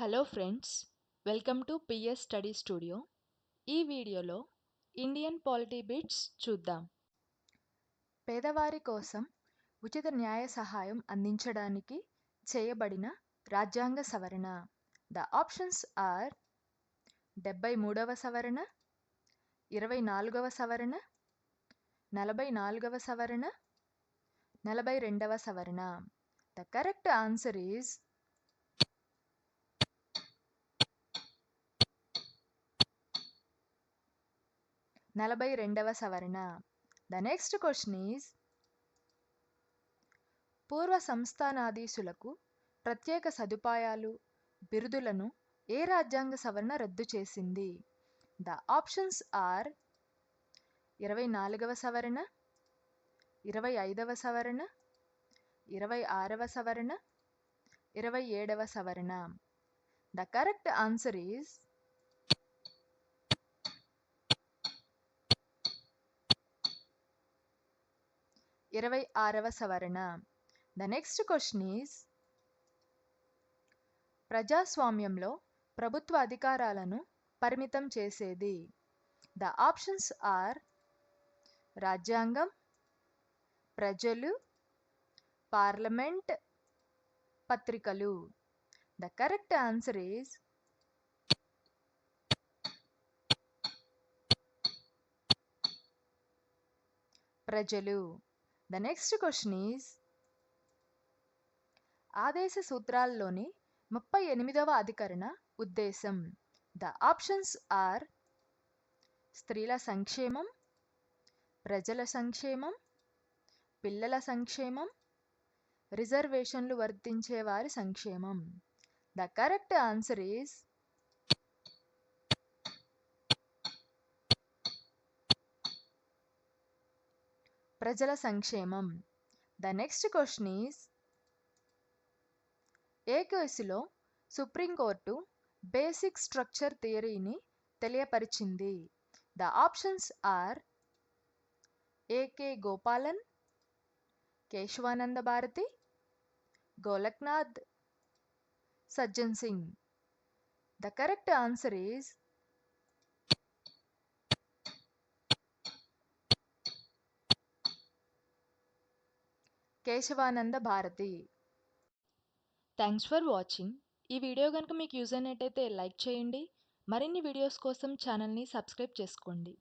Hello friends, welcome to PS study studio. ఈ వీడియోలో Indian polity bits చూద్దాం. పేదవారి కోసం ఉచిత న్యాయ సహాయం అందించడానికి చేయబడిన రాజ్యాంగ సవరణ. ద ఆప్షన్స్ ఆర్ 73వ సవరణ, 24వ సవరణ, 44వ సవరణ, 42వ సవరణ. ద కరెక్ట్ ఆన్సర్ ఈజ్ 42వ సవరణ. ద నెక్స్ట్ క్వశ్చన్ ఈజ్ పూర్వ సంస్థానాధీశులకు ప్రత్యేక సదుపాయాలు, బిరుదులను ఏ రాజ్యాంగ సవరణ రద్దు చేసింది? ద ఆప్షన్స్ ఆర్ 24వ సవరణ, 25వ సవరణ, 26వ సవరణ, 27వ సవరణ. ద కరెక్ట్ ఆన్సర్ ఈజ్ 26వ సవరణ. ద నెక్స్ట్ క్వశ్చన్ ఈజ్ ప్రజాస్వామ్యంలో ప్రభుత్వ అధికారాలను పరిమితం చేసేది? ద ఆప్షన్స్ ఆర్ రాజ్యాంగం, ప్రజలు, పార్లమెంట్, పత్రికలు. ద కరెక్ట్ ఆన్సర్ ఈజ్ ప్రజలు. ద నెక్స్ట్ క్వశ్చన్ ఈజ్ ఆదేశ సూత్రాల్లోని 38వ అధికరణ ఉద్దేశం? ద ఆప్షన్స్ ఆర్ స్త్రీల సంక్షేమం, ప్రజల సంక్షేమం, పిల్లల సంక్షేమం, రిజర్వేషన్లు వర్తించే వారి సంక్షేమం. ద కరెక్ట్ ఆన్సర్ ఈజ్ ప్రజల సంక్షేమం. ద నెక్స్ట్ క్వశ్చన్ ఈజ్ ఏ కేసులో సుప్రీంకోర్టు బేసిక్ స్ట్రక్చర్ థియరీని తెలియపరిచింది? The options are AK Gopalan, Kesavananda Bharati, Golaknath, Sajjan Singh. The correct answer is Kesavananda Bharati. Thanks for watching. ఈ వీడియో కనుక మీకు యూజ్ అయినట్టయితే లైక్ చేయండి. మరిన్ని వీడియోస్ కోసం ఛానల్ని సబ్స్క్రైబ్ చేసుకోండి.